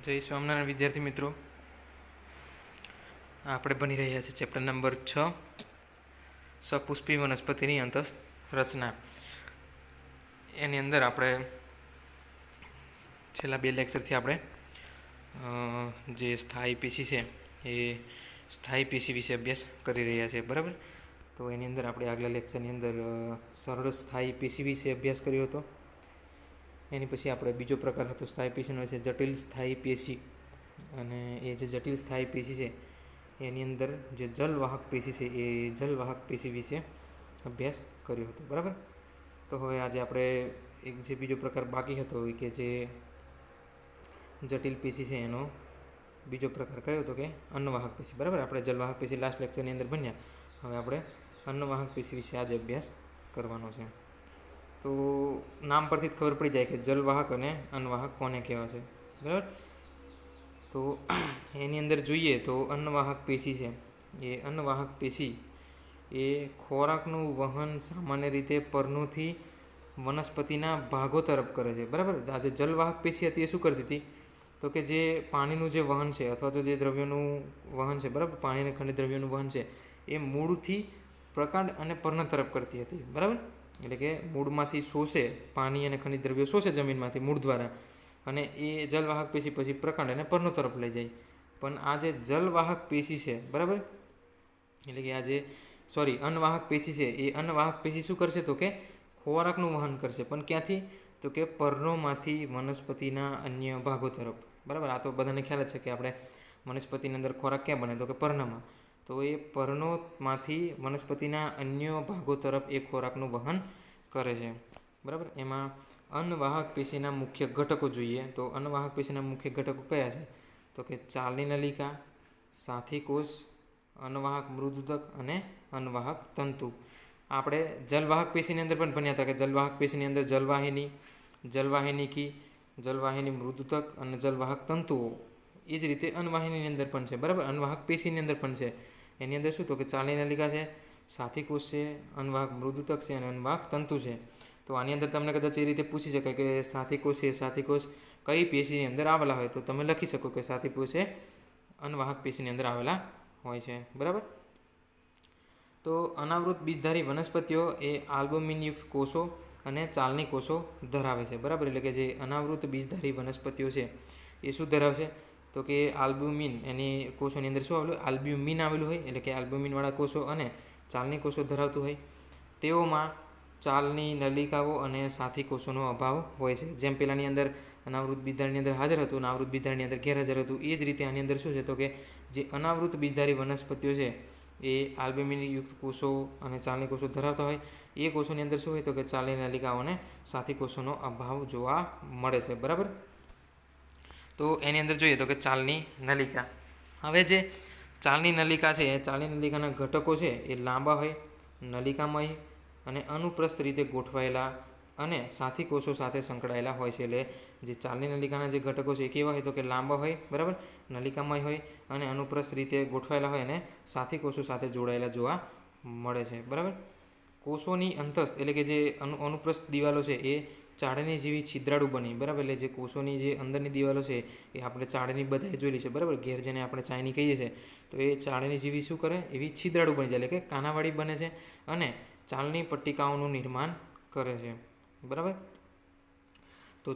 જય સ્વામિનારાયણ વિદ્યાર્થી મિત્રો, આપણે ભણી રહ્યા છીએ ચેપ્ટર નંબર 6 સપુષ્પી વનસ્પતિની અંતઃ રચના. એની અંદર આપણે છેલ્લા 2 લેક્ચરથી આપણે જે સ્થાયી પેશી છે એ સ્થાયી પેશી વિશે અભ્યાસ કરી રહ્યા છીએ, બરાબર. તો એની અંદર આપણે આગલા લેક્ચરની અંદર સરળ સ્થાયી પેશી વિશે અભ્યાસ કર્યો હતો. એની પછી આપણે બીજો પ્રકાર હતો સ્થાયી પેશીનો છે જટિલ સ્થાયી પેશી. અને એ જે જટિલ સ્થાયી પેશી છે એની અંદર જે જલવાહક પેશી છે એ જલવાહક પેશી વિશે અભ્યાસ કર્યો હતો, બરાબર. તો હવે આજે આપણે એક જે બીજો પ્રકાર બાકી હતો કે જે જટિલ પેશી છે એનો બીજો પ્રકાર કયો હતો કે અન્નવાહક પેશી, બરાબર. આપણે જલવાહક પેશી લાસ્ટ લેક્ચરની અંદર ભણ્યા. હવે આપણે અન્નવાહક પેશી વિશે આજે અભ્યાસ કરવાનો છે. તો નામ પરથી જ ખબર પડી જાય કે જલવાહક અને અન્નવાહક કોને કહેવા છે, બરાબર. તો એની અંદર જોઈએ તો અન્નવાહક પેશી છે એ અન્નવાહક પેશી એ ખોરાકનું વહન સામાન્ય રીતે પર્ણોથી વનસ્પતિના ભાગો તરફ કરે છે, બરાબર. આ જે જલવાહક પેશી હતી એ શું કરતી હતી તો કે જે પાણીનું જે વહન છે અથવા તો જે દ્રવ્યોનું વહન છે, બરાબર, પાણી અને ખનિજ દ્રવ્યોનું વહન છે એ મૂળથી પ્રકાંડ અને પર્ણ તરફ કરતી હતી, બરાબર. એટલે કે મૂળમાંથી શોષે, પાણી અને ખનિજ દ્રવ્યો શોષે જમીનમાંથી મૂળ દ્વારા, અને એ જલવાહક પેશી પછી પ્રકાંડ અને પર્ણો તરફ લઈ જાય. પણ આ જે જલવાહક પેશી છે, બરાબર, એટલે કે આ જે અન્નવાહક પેશી છે એ અન્નવાહક પેશી શું કરશે તો કે ખોરાકનું વહન કરશે, પણ ક્યાંથી તો કે પર્ણોમાંથી વનસ્પતિના અન્ય ભાગો તરફ, બરાબર. આ તો બધાને ખ્યાલ જ છે કે આપણે વનસ્પતિની અંદર ખોરાક ક્યાં બને તો કે પર્ણમાં. તો એ પર્ણોમાંથી વનસ્પતિના અન્ય ભાગો તરફ એ ખોરાકનું વહન કરે છે, બરાબર. એમાં અન્નવાહક પેશીના મુખ્ય ઘટકો જોઈએ તો અન્નવાહક પેશીના મુખ્ય ઘટકો કયા છે તો કે ચાલની નલિકા, સાથી કોષ, અન્નવાહક મૃદુતક અને અન્નવાહક તંતુ. આપણે જલવાહક પેશીની અંદર પણ ભણ્યા હતા કે જલવાહક પેશીની અંદર જલવાહિની, જલવાહિનીકી, જલવાહિની મૃદુતક અને જલવાહક તંતુઓ. એ જ રીતે અન્નવાહિનીની અંદર પણ છે, બરાબર. અન્નવાહક પેશીની અંદર પણ છે. એની અંદર શું તો કે ચાલની નલિકા છે, સાથી કોષ છે, અન્નવાહક મૃદુતક છે અને અન્નવાહક તંતુ છે. તો આની અંદર તમને કદાચ એ રીતે પૂછી શકાય કે સાથી કોષ છે, સાથી કોષ કઈ પેશીની અંદર આવેલા હોય, તો તમે લખી શકો કે સાથી કોષ એ અન્નવાહક પેશીની અંદર આવેલા હોય છે, બરાબર. તો અનાવૃત બીજધારી વનસ્પતિઓ એ આલ્બુમિનયુક્ત કોષો અને ચાલની કોષો ધરાવે છે, બરાબર. એટલે કે જે અનાવૃત બીજધારી વનસ્પતિઓ છે એ શું ધરાવશે તો કે આલ્બ્યુમિન, એની કોષોની અંદર શું આવેલું આલ્બ્યુમિન આવેલું હોય, એટલે કે આલ્બ્યુમિનવાળા કોષો અને ચાલની કોષો ધરાવતું હોય. તેઓમાં ચાલની નલિકાઓ અને સાથી કોષોનો અભાવ હોય છે. જેમ પેલાની અંદર અનાવૃત બીજધારીની અંદર હાજર હતું અને આવૃત બીજધારીની અંદર ગેરહાજર હતું, એ જ રીતે આની અંદર શું છે તો કે જે અનાવૃત બીજધારી વનસ્પતિઓ છે એ આલ્બ્યુમિનયુક્ત કોષો અને ચાલની કોષો ધરાવતા હોય. એ કોષોની અંદર શું હોય તો કે ચાલની નલિકાઓ અને સાથી કોષોનો અભાવ જોવા મળે છે, બરાબર. તો એની અંદર જોઈએ તો કે ચાલની નલિકા. હવે જે ચાલની નલિકા છે એ ચાલની નલિકાના ઘટકો છે એ લાંબા હોય, નલિકામય અને અનુપ્રસ્થ રીતે ગોઠવાયેલા અને સાથી કોષો સાથે સંકળાયેલા હોય છે. એટલે જે ચાલની નલિકાના જે ઘટકો છે એ કેવા હોય તો કે લાંબા હોય, બરાબર, નલિકામય હોય અને અનુપ્રસ્થ રીતે ગોઠવાયેલા હોય અને સાથી કોષો સાથે જોડાયેલા જોવા મળે છે, બરાબર. કોષોની અંતસ્થ એટલે કે જે અનુપ્રસ્થ દિવાલો છે એ ચાળણી જેવી છિદ્રાળુ બની, બરાબર. એટલે જે કોષોની જે અંદરની દિવાલો છે એ આપણે ચાળણી બધાએ જોયેલી છે, બરાબર. ઘેર જેને આપણે ચાયની કહીએ છીએ તો એ ચાળણી જેવી શું કરે એવી છિદ્રાળુ બની જાય, એટલે કે કાનાવાળી બને છે અને ચાલની પટ્ટિકાઓનું નિર્માણ કરે છે, બરાબર. તો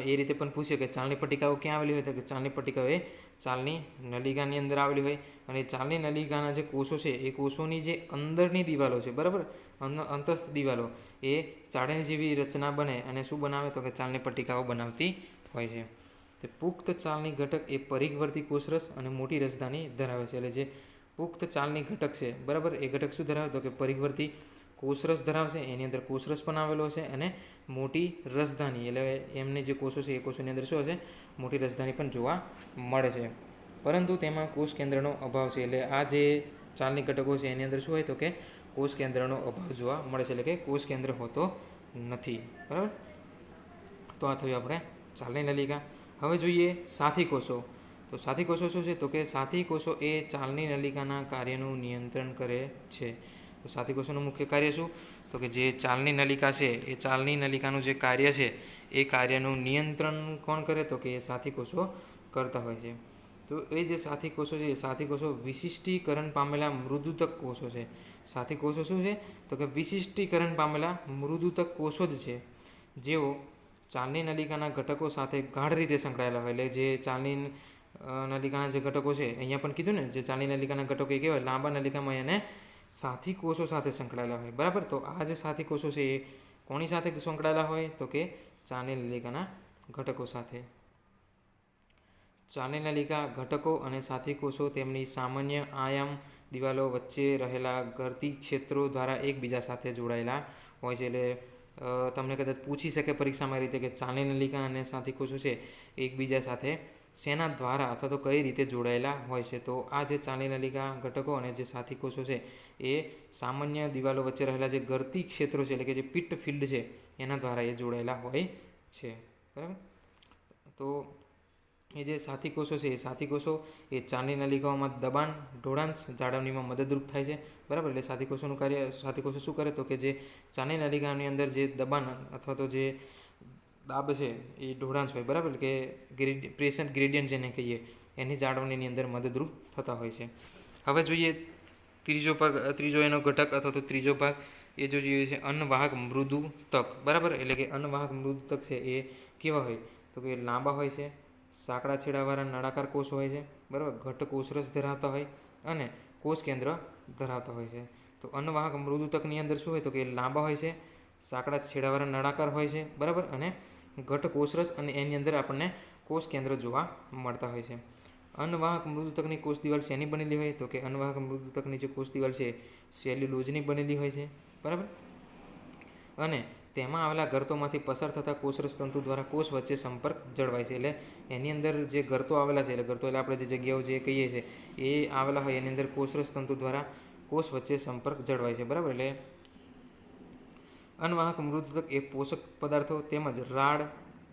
એ રીતે પણ પૂછે કે ચાલની પટ્ટિકાઓ ક્યાં આવેલી હોય તો કે ચાલની પટ્ટિકાઓ એ ચાલની નલિકાની અંદર આવેલી હોય. અને ચાલની નલિકાના જે કોષો છે એ કોષોની જે અંદરની દિવાલો છે, બરાબર, અંતસ્થ દિવાલો એ ચાળણી જેવી રચના બને અને શું બનાવે તો કે ચાલની પટ્ટિકાઓ બનાવતી હોય છે. તે પુખ્ત ચાલની ઘટક એ પરિઘવર્તી કોષરસ અને મોટી રસધાની ધરાવે છે. એટલે જે પુખ્ત ચાલની ઘટક છે, બરાબર, એ ઘટક શું ધરાવે તો કે પરિઘવર્તી કોષરસ ધરાવશે. એની અંદર કોષરસ પણ આવેલો છે અને મોટી રસધાની, એટલે એમની જે કોષો છે એ કોષોની અંદર શું હશે મોટી રસધાની પણ જોવા મળે છે. પરંતુ તેમાં કોષ કેન્દ્રનો અભાવ છે. એટલે આ જે ચાલની ઘટકો છે એની અંદર શું હોય તો કે કોષ કેન્દ્રનો અભાવ જોવા મળે છે, એટલે કે કોષ કેન્દ્ર હોતો નથી, બરાબર. તો આ થયું આપણે ચાલની નલિકા. હવે જોઈએ સાથી કોષો. તો સાથી કોષો શું છે તો કે સાથી કોષો એ ચાલની નલિકાના કાર્યનું નિયંત્રણ કરે છે. તો સાથી કોષોનું મુખ્ય કાર્ય શું તો કે જે ચાલની નલિકા છે એ ચાલની નલિકાનું જે કાર્ય છે એ કાર્યનું નિયંત્રણ કોણ કરે તો કે સાથી કોષો કરતા હોય છે. તો એ જે સાથી કોષો છે એ સાથી કોષો વિશિષ્ટીકરણ પામેલા મૃદુતક કોષો છે. સાથી કોષો શું છે? તો કે વિશિષ્ટીકરણ પામેલા મૃદુતક કોષો જ છે, જેઓ ચાલની નલિકાના ઘટકો સાથે ગાઢ રીતે સંકળાયેલા હોય. એટલે જે ચાલની નલિકાના જે ઘટકો છે, અહીંયા પણ કીધું ને, જે ચાલની નલિકાના ઘટકો એ કહેવાય લાંબા નલિકામાં એને સાથી કોષો સાથે સંકળાયેલા હોય. બરાબર. તો આ જે સાથી કોષો છે એ કોની સાથે સંકળાયેલા હોય? તો કે ચાલની નલિકાના ઘટકો સાથે. ચાલની નલિકા ઘટકો અને સાથી કોષો તેમની સામાન્ય આયામ દિવાલો વચ્ચે રહેલા ગળતી ક્ષેત્રો દ્વારા એકબીજા સાથે જોડાયેલા હોય છે. એટલે તમને કદાચ પૂછી શકે પરીક્ષામાં રીતે કે ચાલની નલિકા અને સાથી કોષો છે એકબીજા સાથે શેના દ્વારા અથવા તો કઈ રીતે જોડાયેલા હોય છે? તો આ જે ચાલની નલિકા ઘટકો અને જે સાથી કોષો છે એ સામાન્ય દિવાલો વચ્ચે રહેલા જે ગળતી ક્ષેત્રો છે, એટલે કે જે પિત્ત ફિલ્ડ છે, એના દ્વારા એ જોડાયેલા હોય છે. બરાબર. તો એ જે સાથી કોષો છે એ સાથી કોષો એ ચાલની નલિકાઓમાં દબાણ ઢોળાંશ જાળવણીમાં મદદરૂપ થાય છે. બરાબર. એટલે સાથી કોષોનું કાર્ય, સાથી કોષો શું કરે? તો કે જે ચાલની નલિકાની અંદર જે દબાણ અથવા તો જે દાબ છે એ ઢોળાંશ હોય. બરાબર. કે પ્રેશર ગ્રેડિયન્ટ જેને કહીએ એની જાળવણીની અંદર મદદરૂપ થતા હોય છે. હવે જોઈએ ત્રીજો એનો ઘટક અથવા તો ત્રીજો ભાગ, એ જો જોઈએ છે અન્નવાહક મૃદુતક. બરાબર. એટલે કે અન્નવાહક મૃદુતક છે એ કેવા હોય? તો કે લાંબા હોય છે, સાંકડા છેડાવાળા નળાકાર કોષ હોય છે. બરાબર. ઘટ કોષરસ ધરાવતા હોય અને કોષ કેન્દ્ર ધરાવતા હોય છે. તો અન્નવાહક મૃદુતકની અંદર શું હોય? તો કે લાંબા હોય છે, સાંકડા છેડાવાળા નળાકાર હોય છે. બરાબર. અને ઘટ કોષરસ અને એની અંદર આપણને કોષ કેન્દ્ર જોવા મળતા હોય છે. અન્નવાહક મૃદુતકની કોષ દિવાલ શેની બનેલી હોય? તો કે અન્નવાહક મૃદુતકની જે કોષ દિવાલ છે સેલ્યુલોઝની બનેલી હોય છે. બરાબર. અને તેમાં આવેલા ગર્તોમાંથી પસાર થતા કોષરસ તંતુ દ્વારા કોષ વચ્ચે સંપર્ક જળવાય છે. એટલે એની અંદર જે ગર્તો આવેલા છે, એટલે ગર્તો એટલે આપણે જે જગ્યાઓ જે કહીએ છીએ એ આવેલા હોય, એની અંદર કોષરસ તંતુ દ્વારા કોષ વચ્ચે સંપર્ક જળવાય છે. બરાબર. એટલે અન્નવાહક મૃદુતક એ પોષક પદાર્થો તેમજ રાડ,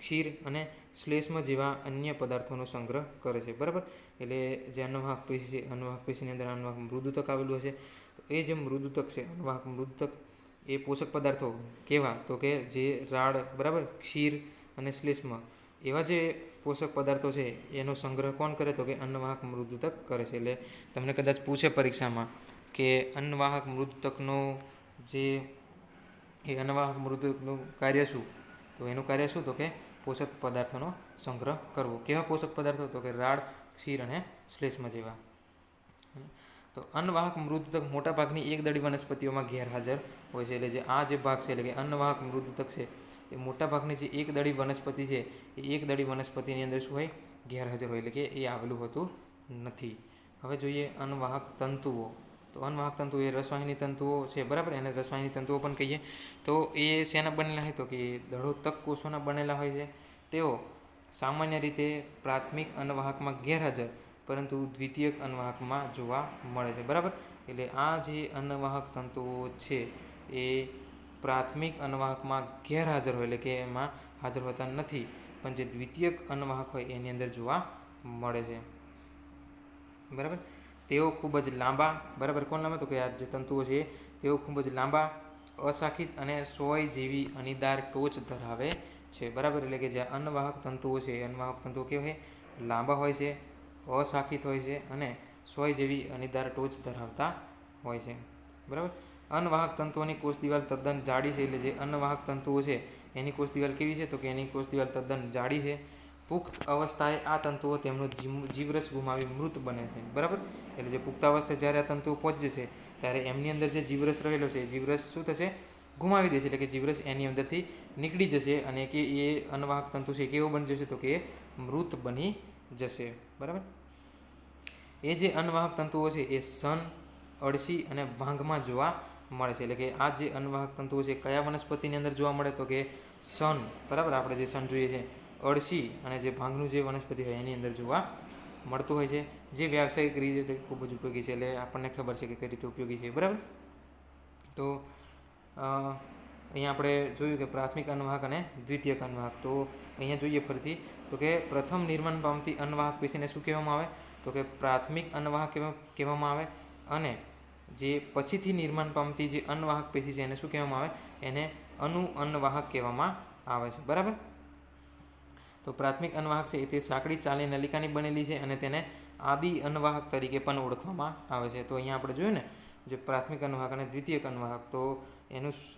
ક્ષીર અને શ્લેષ્મ જેવા અન્ય પદાર્થોનો સંગ્રહ કરે છે. બરાબર. એટલે જે અન્નવાહક પેશી છે, અન્નવાહક પેશીની અંદર અન્નવાહક મૃદુતક આવેલું હશે. તો એ જે મૃદુતક છે, અન્નવાહક મૃદુતક એ પોષક પદાર્થો કેવા? તો કે જે રાડ, બરાબર, ક્ષીર અને શ્લેષ્મ એવા જે પોષક પદાર્થો છે એનો સંગ્રહ કોણ કરે? તો કે અન્નવાહક મૃદુતક કરે છે. એટલે તમને કદાચ પૂછે પરીક્ષામાં કે અન્નવાહક મૃદુતકનો જે એ અન્નવાહક મૃદુતકનું કાર્ય શું? તો એનું કાર્ય શું? તો કે પોષક પદાર્થોનો સંગ્રહ કરવો. કેવા પોષક પદાર્થો? તો કે રાડ, ક્ષીર અને શ્લેષ્મ જેવા. તો અન્નવાહક મૃદુતક મોટાભાગની એકદળી વનસ્પતિઓમાં ગેરહાજર હોય છે. એટલે જે આ જે ભાગ છે, એટલે કે અન્નવાહક મૃદુતક છે એ મોટાભાગની જે એકદળી વનસ્પતિ છે એ એકદળી વનસ્પતિની અંદર શું હોય? ગેરહાજર હોય. એટલે કે એ આવેલું હોતું નથી. હવે જોઈએ અન્નવાહક તંતુઓ. તો અન્નવાહક તંતુ એ રસવાહિની તંતુઓ છે. બરાબર. એને રસવાહિની તંતુઓ પણ કહીએ. તો એ શેના બનેલા હોય? તો કે દળોતક કોષોના બનેલા હોય છે. તેઓ સામાન્ય રીતે પ્રાથમિક અન્નવાહકમાં ગેરહાજર પરંતુ દ્વિતીયક અન્નવાહકમાં જોવા મળે છે. બરાબર. એટલે આ જે અન્નવાહક તંતુઓ છે એ પ્રાથમિક અન્નવાહકમાં ગેરહાજર હોય, એટલે કે એમાં હાજર હોતા નથી, પણ જે દ્વિતીયક અન્નવાહક હોય એની અંદર જોવા મળે છે. બરાબર. તેઓ ખૂબ જ લાંબા, બરાબર, કોણ લાંબા? તો કે આ જે તંતુઓ છે તેઓ ખૂબ જ લાંબા, અશાખિત અને સોય જેવી અણીદાર ટોચ ધરાવે છે. બરાબર. એટલે કે જે અન્નવાહક તંતુઓ છે એ અન્નવાહક તંતુઓ કેવા હોય? લાંબા હોય છે, અશાખિત હોય છે અને સોય જેવી અણીદાર ટોચ ધરાવતા હોય છે. બરાબર. અન્નવાહક તંતુઓની કોષ દિવાલ તદ્દન જાડી છે. એટલે જે અન્નવાહક તંતુઓ છે એની કોષ દિવાલ કેવી છે? તો કે એની કોષ દિવાલ તદ્દન જાડી છે. પુખ્ત અવસ્થાએ આ તંતુઓ તેમનો જીવરસ ગુમાવી મૃત બને છે. બરાબર. એટલે જે પુખ્તાવસ્થાએ જ્યારે આ તંતુઓ પહોંચી જશે ત્યારે એમની અંદર જે જીવરસ રહેલો છે એ જીવરસ શું થશે? ગુમાવી દેશે. એટલે કે જીવરસ એની અંદરથી નીકળી જશે અને કે એ અન્નવાહક તંતુ છે કેવો બની જશે? તો કે એ મૃત બની જશે. બરાબર. એ જે અન્નવાહક તંતુઓ છે એ સન, અળસી અને ભાંગમાં જોવા મળે છે. એટલે કે આ જે અન્નવાહક તંતુઓ છે કયા વનસ્પતિની અંદર જોવા મળે? તો કે સન, બરાબર, આપણે જે સન જોઈએ છે, અળસી અને જે ભાંગનું જે વનસ્પતિ હોય એની અંદર જોવા મળતું હોય છે, જે વ્યાવસાયિક રીતે ખૂબ જ ઉપયોગી છે. એટલે આપણને ખબર છે કે કઈ રીતે ઉપયોગી છે. બરાબર. તો અહીંયા આપણે જોયું કે પ્રાથમિક અન્નવાહક અને દ્વિતીયક અન્નવાહક. તો અહીંયા જોઈએ ફરીથી તો કે પ્રથમ નિર્માણ પામતી અન્નવાહક પેશીને શું કહેવામાં આવે? તો કે પ્રાથમિક અન્નવાહક કહેવામાં આવે. અને જે પછીથી નિર્માણ પામતી જે અન્નવાહક પેશી છે એને શું કહેવામાં આવે? એને અન્નવાહક કહેવામાં આવે છે. બરાબર. તો પ્રાથમિક અન્નવાહક છે તે સાંકડી ચાલી નલિકાની બનેલી છે અને તેને આદિ અન્નવાહક તરીકે પણ ઓળખવામાં આવે છે. તો અહીંયા આપણે જોયું ને જે પ્રાથમિક અન્નવાહક અને દ્વિતીયક અન્નવાહક, તો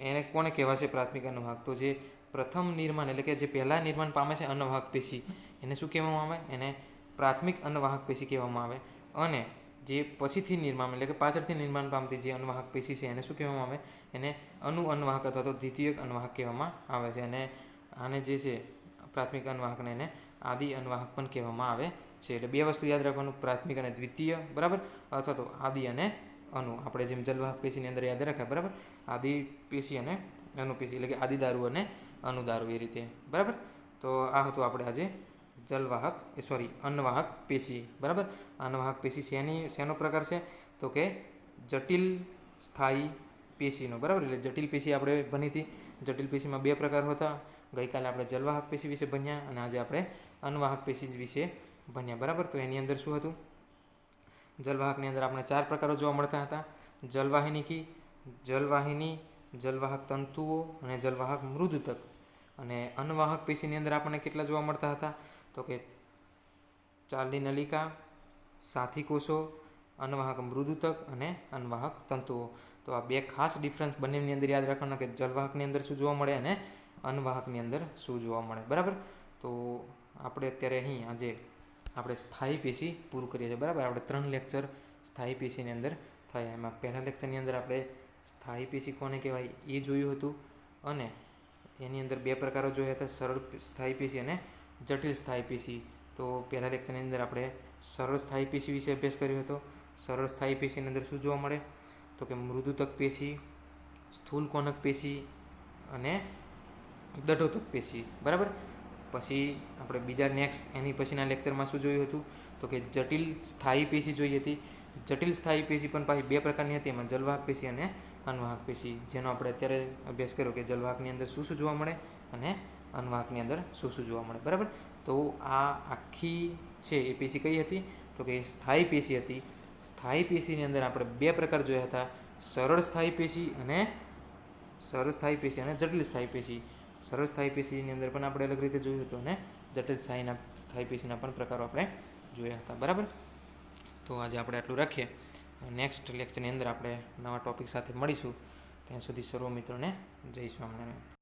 એને કોને કહેવાશે પ્રાથમિક અન્નવાહક? તો જે પ્રથમ નિર્માણ એટલે કે જે પહેલાં નિર્માણ પામે છે અન્નવાહક પેશી, એને શું કહેવામાં આવે? એને પ્રાથમિક અન્નવાહક પેશી કહેવામાં આવે. અને જે પછીથી નિર્માણ એટલે કે પાછળથી નિર્માણ પામતી જે અન્નવાહક પેશી છે એને શું કહેવામાં આવે? એને અનુ અન્નવાહક અથવા તો દ્વિતીયક અન્નવાહક કહેવામાં આવે છે. અને આને જે છે પ્રાથમિક અન્નવાહકને એને આદિ અન્નવાહક પણ કહેવામાં આવે છે. એટલે બે વસ્તુ યાદ રાખવાનું, પ્રાથમિક અને દ્વિતીય, બરાબર, અથવા તો આદિ અને અનુ. આપણે જેમ જલવાહક પેશીની અંદર યાદ રાખ્યા, બરાબર, આદિ પેશી અને અનુ પેશી, એટલે કે આદિ દારૂ અને અનુદારૂ, એ રીતે, બરાબર. તો આ હતું આપણે આજે અન્નવાહક પેશી, બરાબર. અન્નવાહક પેશી શેનો પ્રકાર છે? તો કે જટિલ સ્થાયી પેશીનો, બરાબર. એટલે જટિલ પેશી આપણે ભણી હતી. જટિલ પેશીમાં બે પ્રકાર હતા. ગઈકાલે આપણે જલવાહક પેશી વિશે ભણ્યા અને આજે આપણે અન્નવાહક પેશી વિશે ભણ્યા, બરાબર. તો એની અંદર શું હતું? જલવાહકની અંદર આપણે 4 પ્રકારો જોવા મળતા હતા: જલવાહિની, જલવાહક તંતુઓ અને જલવાહક મૃદુતક. અને અન્નવાહક પેશીની અંદર આપણને કેટલા જોવા મળતા હતા? તો કે ચાલની નલિકા, સાથી કોષો, અન્નવાહક મૃદુતક અને અન્નવાહક તંતુઓ. તો આ બે ખાસ ડિફરન્સ બંનેની અંદર યાદ રાખવાના કે જલવાહકની અંદર શું જોવા મળે અને અન્નવાહકની અંદર શું જોવા મળે, બરાબર. તો આપણે અત્યારે અહીં આજે આપણે સ્થાયી પેશી પૂરું કરીએ છીએ, બરાબર. આપણે 3 લેક્ચર સ્થાયી પેશીની અંદર થયા. એમાં પહેલા લેક્ચરની અંદર આપણે સ્થાયી પેશી કોને કહેવાય એ જોયું હતું અને એની અંદર બે પ્રકારો જોયા હતા: સરળ સ્થાયી પેશી અને જટિલ સ્થાયી પેશી. તો પહેલા લેક્ચરની અંદર આપણે સરળ સ્થાયી પેશી વિશે અભ્યાસ કર્યો હતો. સરળ સ્થાયી પેશીની અંદર શું જોવા મળે? તો કે મૃદુતક પેશી, સ્થૂલ કોનક પેશી અને દઢોતક પેશી, બરાબર. પછી આપણે બીજા એની પછીના લેક્ચરમાં શું જોયું હતું? તો કે જટિલ સ્થાયી પેશી જોઈ હતી. જટિલ સ્થાયી પેશી પણ પાછી બે પ્રકારની હતી, એમાં જલવાહક પેશી અને અન્નવાહક પેશી, જેનો આપણે અત્યારે અભ્યાસ કર્યો કે જલવાહકની અંદર શું શું જોવા મળે અને અન્નવાહકની અંદર શું શું જોવા મળે, બરાબર. તો આ આખી છે એ પેશી કઈ હતી? તો કે સ્થાયી પેશી હતી. સ્થાયી પેશીની અંદર આપણે બે પ્રકાર જોયા હતા: સરળ સ્થાયી પેશી અને જટિલ સ્થાયી પેશી. સરળ સ્થાયી પેશીની અંદર પણ આપણે અલગ રીતે જોયું હતું અને જટિલ સ્થાયી પેશીના પણ પ્રકારો આપણે જોયા હતા, બરાબર. તો આજે આપણે આટલું રાખીએ. નેક્સ્ટ લેક્ચરની અંદર આપણે નવા ટૉપિક સાથે મળીશું. ત્યાં સુધી સર્વ મિત્રોને જય સ્વામિનારાયણ.